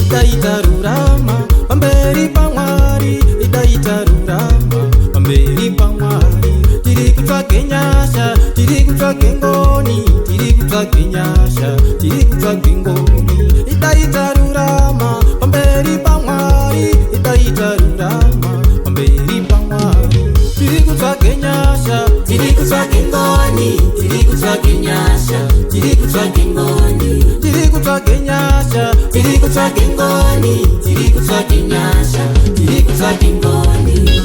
Idaitarurama pamberi pamwari, idaitarurama pamberi pamwari. Tiri kutsvake nyasha, tiri kutsvake ngoni, tiri kutsvake nyasha, tiri kutsvake ngoni. Idaitarurama pamberi pamwari, idaitarurama pamberi pamwari. Tiri kutsvake nyasha, tiri kutsvake ngoni, tiri kutsvake nyasha, tiri kutsvake ngoni, tiri kutsvake nyasha, tiri kutsvake ngoni, tiri kutsvake nyasha, tiri kutsvake ngoni.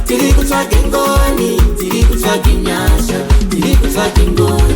Tiri kutsvake ngoni, tiri kutsvake nyasha, tiri kutsvake ngoni.